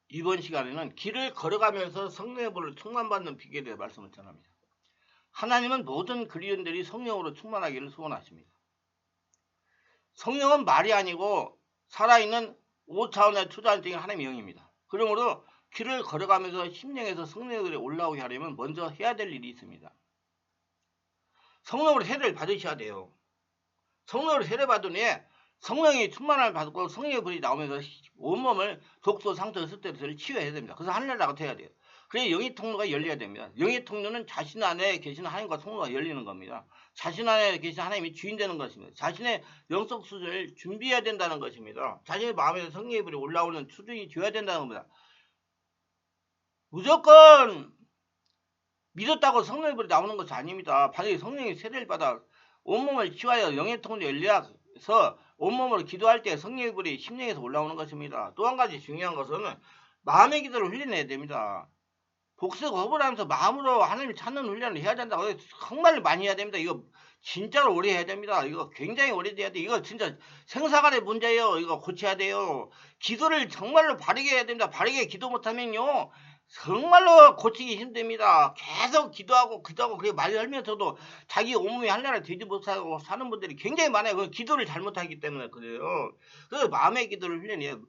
이번 시간에는 길을 걸어가면서 성령의 불을 충만받는 비결에 대해 말씀을 전합니다. 하나님은 모든 그리스도인들이 성령으로 충만하기를 소원하십니다. 성령은 말이 아니고 살아있는 5차원의 초자연적인 하나님의 영입니다. 그러므로 길을 걸어가면서 심령에서 성령들이 올라오게 하려면 먼저 해야 될 일이 있습니다. 성령으로 세례를 받으셔야 돼요. 성령으로 세례 받은 후에 성령이 충만함을 받고 성령의 불이 나오면서 온몸을 독소, 상처, 스트레스를 치유해야 됩니다. 그래서 하늘나라가 돼야 돼요. 그래야 영의 통로가 열려야 됩니다. 영의 통로는 자신 안에 계신 하나님과 통로가 열리는 겁니다. 자신 안에 계신 하나님이 주인 되는 것입니다. 자신의 영적 수준을 준비해야 된다는 것입니다. 자신의 마음에서 성령의 불이 올라오는 수준이 되어야 된다는 겁니다. 무조건 믿었다고 성령의 불이 나오는 것이 아닙니다. 반드시 성령의 세례를 받아 온몸을 치유하여 영의 통로를 열려서 온몸으로 기도할 때 성령의 불이 심령에서 올라오는 것입니다. 또 한 가지 중요한 것은 마음의 기도를 훈련해야 됩니다. 복수 거부를 하면서 마음으로 하나님을 찾는 훈련을 해야 된다고 정말 많이 해야 됩니다. 이거 진짜로 오래 해야 됩니다. 이거 굉장히 오래 돼야 돼. 이거 진짜 생사간의 문제예요. 이거 고쳐야 돼요. 기도를 정말로 바르게 해야 됩니다. 바르게 기도 못하면요 정말로 고치기 힘듭니다. 계속 기도하고 그렇게 말 열면서도 자기 온몸이 하나를 되지 못하고 사는 분들이 굉장히 많아요. 그 기도를 잘못하기 때문에 그래요. 그래서 마음의 기도를 훈련해요.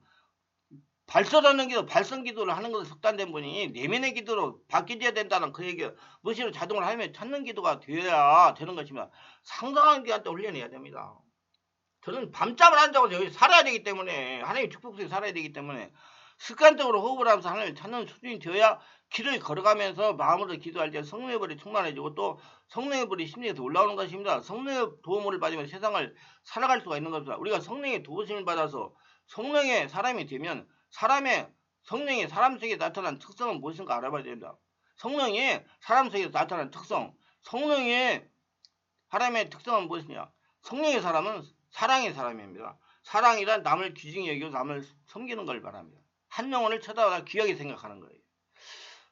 발설하는 기도, 발성 기도를 하는 것을 석단된 분이 내면의 기도로 바뀌어야 된다는 그 얘기예요. 무시로 자동으로 하나님을 찾는 기도가 되어야 되는 것입니다. 상당한 기간도 훈련해야 됩니다. 저는 밤잠을 안 자고 여기 살아야 되기 때문에 하나님의 축복 속에 살아야 되기 때문에 습관적으로 호흡을 하면서 하나님을 찾는 수준이 되어야 길을 걸어가면서 마음으로 기도할 때 성령의 불이 충만해지고 또 성령의 불이 심리에서 올라오는 것입니다. 성령의 도움을 받으면 세상을 살아갈 수가 있는 겁니다. 우리가 성령의 도우심을 받아서 성령의 사람이 되면 성령이 사람 속에 나타난 특성은 무엇인가 알아봐야 됩니다. 성령이 사람 속에 나타난 특성, 성령의 사람의 특성은 무엇이냐? 성령의 사람은 사랑의 사람입니다. 사랑이란 남을 귀중히 여기고 남을 섬기는 걸 말합니다. 한 영혼을 쳐다보다 귀하게 생각하는 거예요.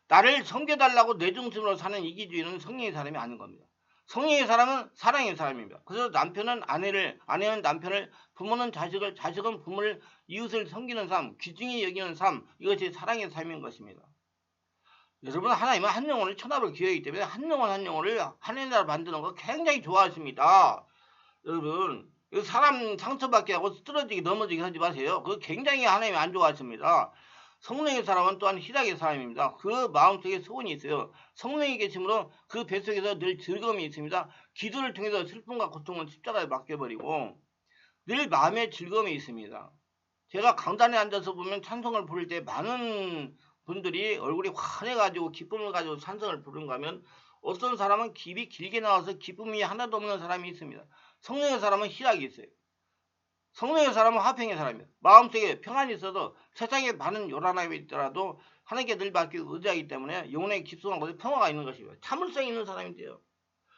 나를 섬겨달라고 뇌중심으로 사는 이기주의는 성령의 사람이 아닌 겁니다. 성령의 사람은 사랑의 사람입니다. 그래서 남편은 아내는 남편을, 부모는 자식을, 자식은 부모를, 이웃을 섬기는 삶, 귀중히 여기는 삶, 이것이 사랑의 삶인 것입니다. 여러분 하나님은 한 영혼을 천하로 기회하기 때문에 한 영혼을 하나님 나라 만드는 거 굉장히 좋아하십니다. 여러분 사람 상처받게 하고 쓰러지게 넘어지게 하지 마세요. 그거 굉장히 하나님이 안 좋아하십니다. 성령의 사람은 또한 희락의 사람입니다. 그 마음속에 소원이 있어요. 성령이 계심으로 그 뱃속에서 늘 즐거움이 있습니다. 기도를 통해서 슬픔과 고통을 십자가에 맡겨버리고 늘 마음에 즐거움이 있습니다. 제가 강단에 앉아서 보면 찬송을 부를 때 많은 분들이 얼굴이 환해가지고 기쁨을 가지고 찬송을 부르는가 하면 어떤 사람은 입이 길게 나와서 기쁨이 하나도 없는 사람이 있습니다. 성령의 사람은 희락이 있어요. 성령의 사람은 화평의 사람이에요. 마음속에 평안이 있어도 세상에 많은 요란함이 있더라도 하나님께 늘 맡기고 의지하기 때문에 영혼의 깊숙한 곳에 평화가 있는 것이고요. 참을성이 있는 사람인데요.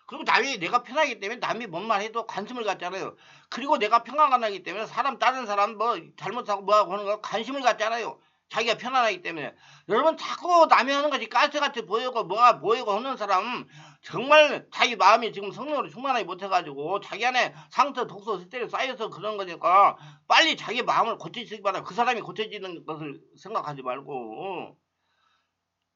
그리고 내가 편하기 때문에 남이 뭔 말 해도 관심을 갖잖아요. 그리고 내가 평화가 나기 때문에 다른 사람 뭐 잘못하고 뭐하고 하는 거 관심을 갖잖아요. 자기가 편안하기 때문에. 여러분 자꾸 남이 하는 것이 가스같이 보이고 뭐가 보이고 하는 사람 정말 자기 마음이 지금 성령으로 충만하지 못해가지고 자기 안에 상처, 독소, 스트레스 쌓여서 그런 거니까 빨리 자기 마음을 고치시기 바랍니다. 그 사람이 고쳐지는 것을 생각하지 말고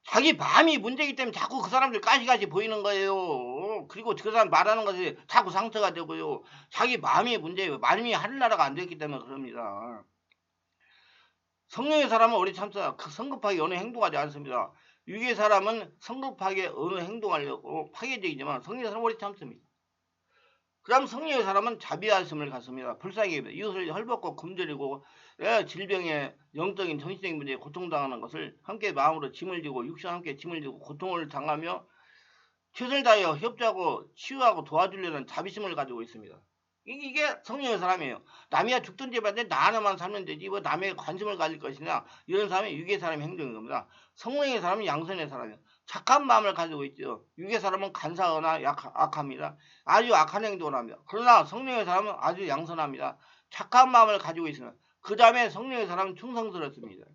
자기 마음이 문제이기 때문에 자꾸 그 사람들 가시가시 보이는 거예요. 그리고 그 사람 말하는 것이 자꾸 상처가 되고요. 자기 마음이 문제예요. 마음이 하늘나라가 안 됐기 때문에 그럽니다. 성령의 사람은 우리 참사 성급하게 어느 행동하지 않습니다. 육의 사람은 성급하게 어느 행동하려고 파괴적이지만 성령의 사람은 오래 참습니다. 그 다음 성령의 사람은 자비하심을 갖습니다. 불쌍히 이웃을 헐벗고 굶주리고 질병에 영적인 정신적인 문제에 고통당하는 것을 함께 마음으로 짐을 지고 육신과 함께 짐을 지고 고통을 당하며 최선을 다하여 협조하고 치유하고 도와주려는 자비심을 가지고 있습니다. 이게 성령의 사람이에요. 남이야 죽든지 말든지 나 하나만 살면 되지 뭐 남의 관심을 가질 것이냐 이런 사람이 육의 사람의 행동인 겁니다. 성령의 사람은 양선의 사람이에요. 착한 마음을 가지고 있죠. 육의 사람은 간사하거나 악합니다. 아주 악한 행동을 합니다. 그러나 성령의 사람은 아주 양선합니다. 착한 마음을 가지고 있으면 그 다음에 성령의 사람은 충성스럽습니다.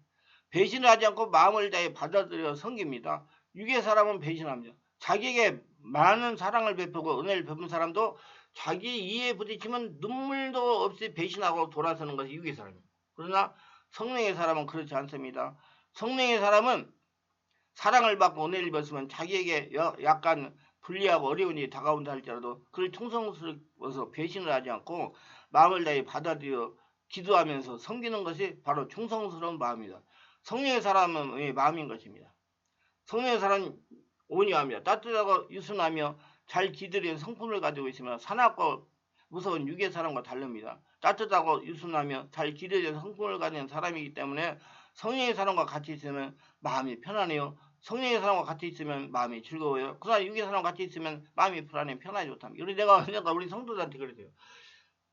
배신을 하지 않고 마음을 다해 받아들여 섬깁니다. 육의 사람은 배신합니다. 자기에게 많은 사랑을 베푸고 은혜를 베푼 사람도 자기 이에 부딪히면 눈물도 없이 배신하고 돌아서는 것이 육의 사람입니다. 그러나 성령의 사람은 그렇지 않습니다. 성령의 사람은 사랑을 받고 은혜를 받으면 자기에게 약간 불리하고 어려운 일이 다가온다 할지라도 그를 충성스러워서 배신을 하지 않고 마음을 다해 받아들여 기도하면서 섬기는 것이 바로 충성스러운 마음이다. 성령의 사람은 왜 마음인 것입니다. 성령의 사람은 온유합니다. 따뜻하고 유순하며 잘 기들인 성품을 가지고 있으며 사납고 무서운 육의 사람과 다릅니다. 따뜻하고 유순하며 잘 기들인 성품을 가진 사람이기 때문에 성령의 사람과 같이 있으면 마음이 편안해요. 성령의 사람과 같이 있으면 마음이 즐거워요. 그러나 육의 사람과 같이 있으면 마음이 불안해 편하지 못합니다. 내가 우리 성도들한테 그랬어요.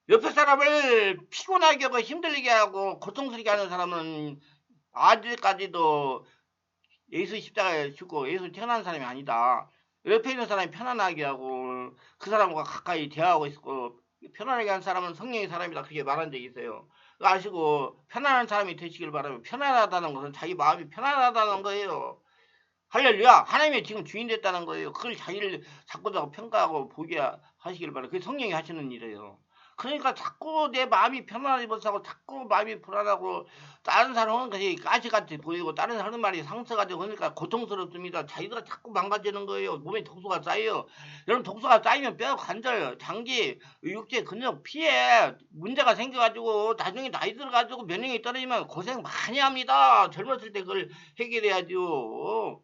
옆에 사람을 피곤하게 하고 힘들게 하고 고통스럽게 하는 사람은 아직까지도 예수 십자가에 죽고 예수 태어난 사람이 아니다. 옆에 있는 사람이 편안하게 하고 그 사람과 가까이 대화하고 있고 편안하게 한 사람은 성령의 사람이다. 그렇게 말한 적이 있어요. 아시고 편안한 사람이 되시길 바라면 편안하다는 것은 자기 마음이 편안하다는 거예요. 할렐루야. 하나님의 지금 주인 됐다는 거예요. 그걸 자기를 자꾸 평가하고 보게 하시길 바라요. 그게 성령이 하시는 일이에요. 그러니까 자꾸 내 마음이 편안하지 못하고 자꾸 마음이 불안하고 다른 사람은 그냥 까치같이 보이고 다른 사람 말이 상처가지고 그러니까 고통스럽습니다. 자기가 자꾸 망가지는 거예요. 몸에 독소가 쌓여요. 여러분 독소가 쌓이면 뼈, 관절, 장기, 육체, 근육, 피에 문제가 생겨가지고 나중에 나이 들어가지고 면역력이 떨어지면 고생 많이 합니다. 젊었을 때 그걸 해결해야죠.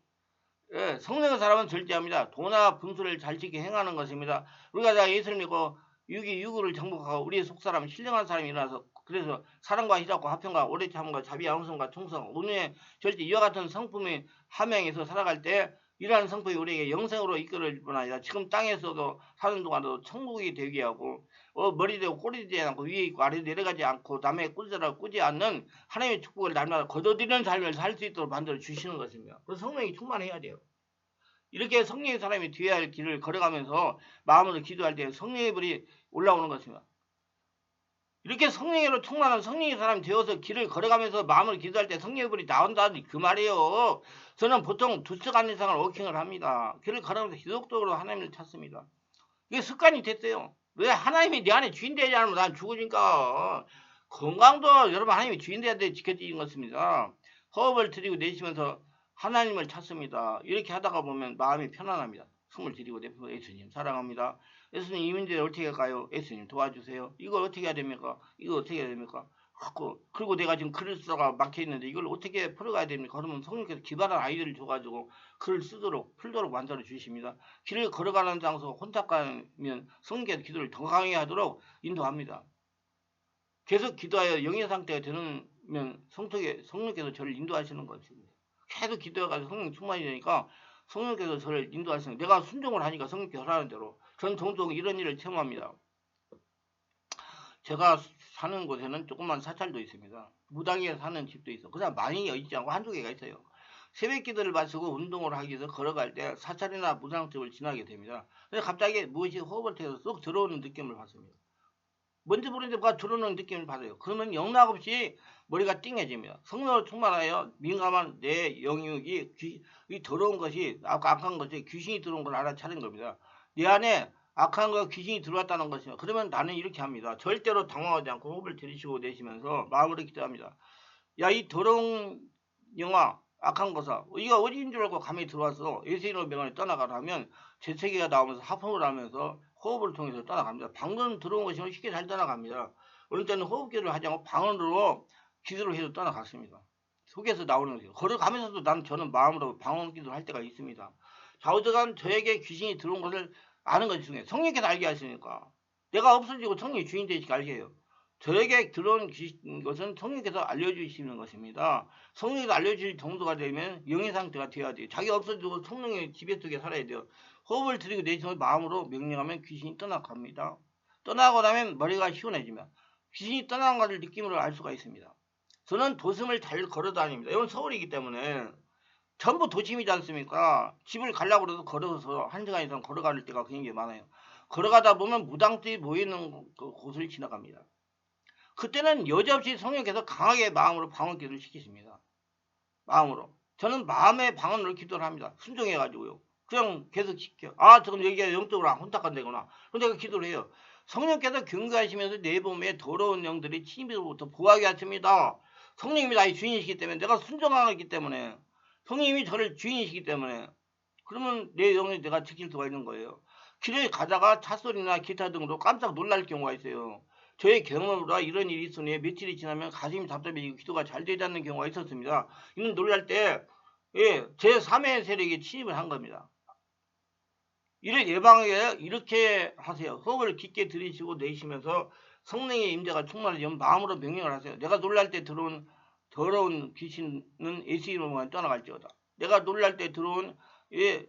예, 성령의 사람은 절제합니다. 도나 분수를 잘 지켜 행하는 것입니다. 우리가 다 예수를 믿고 유구를 정복하고 우리의 속사람 신령한 사람이 일어나서 그래서 사랑과 희락과 화평과 오래 참과 자비 양성과 충성 온유의 절제 이와 같은 성품의 함양에서 살아갈 때 이러한 성품이 우리에게 영생으로 이끌어질 뿐 아니라 지금 땅에서도 사는 동안도 천국이 되게 하고 머리 되고 꼬리 되지 않고 위에 있고 아래 내려가지 않고 남의 꿀자를 꾸지 않는 하나님의 축복을 날마다 거둬들이는 삶을 살 수 있도록 만들어 주시는 것입니다. 그래서 성령이 충만해야 돼요. 이렇게 성령의 사람이 뒤에 할 길을 걸어가면서 마음으로 기도할 때 성령의 불이 올라오는 것입니다. 이렇게 성령으로 충만한 성령의 사람이 되어서 길을 걸어가면서 마음으로 기도할 때 성령의 불이 나온다니 그 말이에요. 저는 보통 2시간 이상을 워킹을 합니다. 길을 걸어가면서 지속적으로 하나님을 찾습니다. 이게 습관이 됐어요. 왜 하나님이 내 안에 주인 되지 않으면 난 죽으니까. 건강도 여러분 하나님이 주인 돼야 돼 지켜지는 것입니다. 호흡을 들이고 내쉬면서 하나님을 찾습니다. 이렇게 하다가 보면 마음이 편안합니다. 숨을 들이고 내쉬고 예수님 사랑합니다. 예수님 이 문제를 어떻게 할까요? 예수님 도와주세요. 이걸 어떻게 해야 됩니까? 이거 어떻게 해야 됩니까? 그리고 내가 지금 글을 쓰다가 막혀있는데 이걸 어떻게 풀어가야 됩니까? 그러면 성령께서 기발한 아이디어를 줘가지고 글을 쓰도록 풀도록 만들어 주십니다. 길을 걸어가는 장소 혼자 가면 성령께서 기도를 더 강하게 하도록 인도합니다. 계속 기도하여 영의 상태가 되면 성령께서 저를 인도하시는 것입니다. 계속 기도해가지고 성령 충만이 되니까 성령께서 저를 인도하시는 내가 순종을 하니까 성령께서 하라는 대로 전 종종 이런 일을 체험합니다. 제가 사는 곳에는 조그만 사찰도 있습니다. 무당에 사는 집도 있어. 그냥 많이 있지 않고 한두 개가 있어요. 새벽 기도를 마치고 운동을 하기 위해서 걸어갈 때 사찰이나 무당집을 지나게 됩니다. 근데 갑자기 무엇이 호흡을 통해서 쏙 들어오는 느낌을 받습니다. 뭔지 모르는데 뭐가 들어오는 느낌을 받아요. 그러면 영락 없이 머리가 띵해집니다. 성령을 충만하여 민감한 내 영역이 이 더러운 것이 악한 것이 귀신이 들어온 걸 알아차린 겁니다. 내 안에 악한 거 귀신이 들어왔다는 것이요. 그러면 나는 이렇게 합니다. 절대로 당황하지 않고 호흡을 들이쉬고 내쉬면서 마음으로 기도합니다. 야, 이 더러운 영화 악한 거사 이거 어디인 줄 알고 감이 들어와서 예수님의 명을 떠나가라 하면 재채기가 나오면서 하품을 하면서 호흡을 통해서 떠나갑니다. 방금 들어온 것이 쉽게 잘 떠나갑니다. 어느 때는 호흡기를 하지 않고 방언으로 기도를 해서 떠나갔습니다. 속에서 나오는 거죠. 걸어가면서도 저는 마음으로 방언 기도를 할 때가 있습니다. 좌우저간 저에게 귀신이 들어온 것을 아는 것이 중요해요. 성령께서 알게 하시니까. 내가 없어지고 성령이 주인 되시게 알게 해요. 저에게 들어온 것은 성령께서 알려주시는 것입니다. 성령께서 알려주실 정도가 되면 영의 상태가 되어야 돼요. 자기가 없어지고 성령의 지배 속에 살아야 돼요. 호흡을 들이고 내쉬면 마음으로 명령하면 귀신이 떠나갑니다. 떠나고 나면 머리가 시원해지면 귀신이 떠나간 것을 느낌으로 알 수가 있습니다. 저는 도심을 잘 걸어다닙니다. 이건 서울이기 때문에 전부 도심이지 않습니까? 집을 가려고 해도 걸어서 1시간 이상 걸어갈 때가 굉장히 많아요. 걸어가다 보면 무당들이 모이는 그 곳을 지나갑니다. 그때는 여지없이 성령께서 강하게 마음으로 방언 기도를 시키십니다. 마음으로. 저는 마음의 방언으로 기도를 합니다. 순종해가지고요. 그냥 계속 시켜. 저건 여기가 영적으로 혼탁한데구나. 그럼 내가 기도를 해요. 성령께서 경고하시면서 내 몸에 더러운 영들이 침입으로부터 보호하게 하십니다. 성령님이 나의 주인이시기 때문에 내가 순종하기 때문에 성령님이 저를 주인이시기 때문에 그러면 내 영을 내가 지킬 수가 있는 거예요. 길에 가다가 찻소리나 기타 등으로 깜짝 놀랄 경우가 있어요. 저의 경험으로 이런 일이 있으니 며칠이 지나면 가슴이 답답해지고 기도가 잘 되지 않는 경우가 있었습니다. 이는 놀랄 때 제3의 세력이 침입을 한 겁니다. 이를 예방하게 이렇게 하세요. 호흡을 깊게 들이쉬고 내쉬면서 성령의 임재가 충만하면 마음으로 명령을 하세요. 내가 놀랄 때 들어온 더러운 귀신은 예수 이름으로만 떠나갈지어다. 내가 놀랄 때 들어온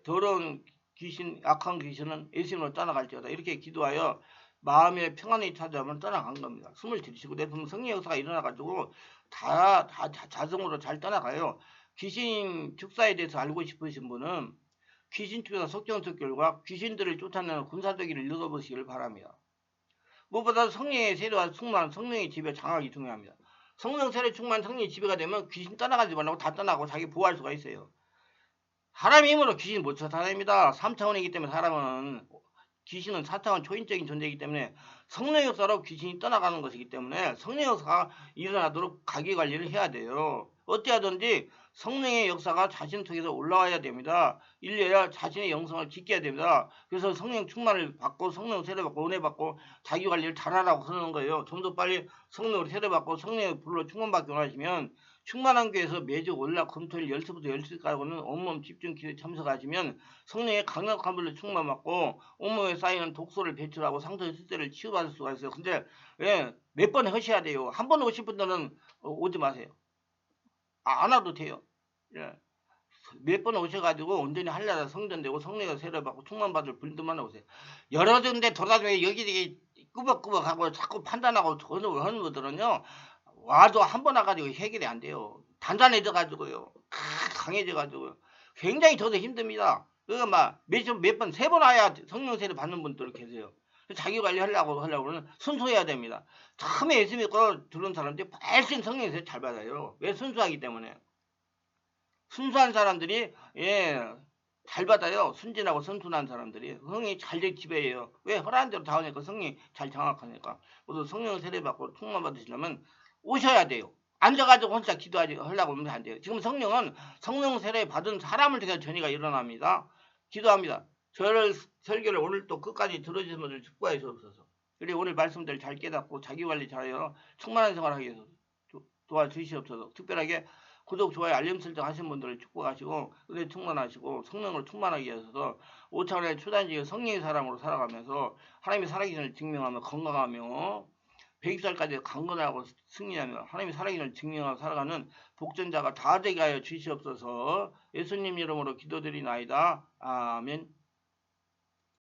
더러운 귀신, 악한 귀신은 예수 이름으로 떠나갈지어다. 이렇게 기도하여 마음의 평안이 찾아오면 떠나간 겁니다. 숨을 들이쉬고 내뿜으면 성령의 역사가 일어나가지고 다 자성으로 잘 떠나가요. 귀신 축사에 대해서 알고 싶으신 분은 귀신 축사 석정석 결과 귀신들을 쫓아내는 군사도기를 읽어보시기를 바랍니다. 무엇보다 성령의 세례와 충만 성령의 지배 장악이 중요합니다. 성령 세례 충만 성령의 지배가 되면 귀신 떠나가지 말라고 다 떠나고 자기 보호할 수가 있어요. 사람의 힘으로 귀신 못 쫓아냅니다. 3차원이기 때문에 사람은 귀신은 4차원 초인적인 존재이기 때문에 성령의 역사로 귀신이 떠나가는 것이기 때문에 성령의 역사가 일어나도록 가기관리를 해야 돼요. 어찌하든지 성령의 역사가 자신 속에서 올라와야 됩니다. 일려야 자신의 영성을 깊게 해야 됩니다. 그래서 성령 충만을 받고 성령 세례받고 은혜 받고 자기 관리를 잘하라고 그러는 거예요. 좀 더 빨리 성령으로 세례받고 성령의 불로 충만받기 원하시면 충만한 교회에서 매주 월요일 금토일 10시부터 10시까지는 온몸 집중 기도에 참석하시면 성령의 강력한 불로 충만받고 온몸에 쌓이는 독소를 배출하고 상처의 실제를 치유받을 수가 있어요. 근데 몇 번 하셔야 돼요. 한 번 오실 분들은 오지 마세요. 안 와도 돼요. 몇 번 오셔가지고 온전히 하려다 성전되고 성령의 세례받고 충만받을 분들만 오세요. 여러 군데 돌아다니며 여기저기 꾸벅꾸벅하고 자꾸 판단하고 하는 분들은요. 와도 한 번 와가지고 해결이 안 돼요. 단단해져가지고요. 강해져가지고요. 굉장히 저도 힘듭니다. 그거 몇 번, 3번 와야 성령 세례 받는 분들 계세요. 자기 관리하려고 그러면 순수해야 됩니다. 처음에 예수 믿고 들은 사람들이 훨씬 성령 세례 잘 받아요. 왜? 순수하기 때문에. 순수한 사람들이 잘 받아요. 순진하고 선순한 사람들이 성령이 잘 지배해요. 왜? 허락한 대로 다 오니까 성령이 잘 장악하니까. 모두 성령 세례 받고 충만 받으시려면 오셔야 돼요. 앉아가지고 혼자 기도하려고 하면 안 돼요. 지금 성령은 성령 세례 받은 사람을 통해서 전이가 일어납니다. 기도합니다. 저를 설교를 오늘 또 끝까지 들어주신 분들 축복해 주옵소서. 그리고 오늘 말씀들 잘 깨닫고 자기 관리 잘해요. 충만한 생활하기 위해서 도와주시옵소서. 특별하게 구독, 좋아요, 알림 설정 하신 분들을 축복하시고 은혜 충만하시고 성령을 충만하기 위해서 5차원의 초단지의 성령의 사람으로 살아가면서 하나님의 살아계심을 증명하며 건강하며 100살까지 강건하고 승리하며 하나님의 살아계심을 증명하며 살아가는 복전자가 다 되게 하여 주시옵소서. 예수님 이름으로 기도드리나이다. 아멘.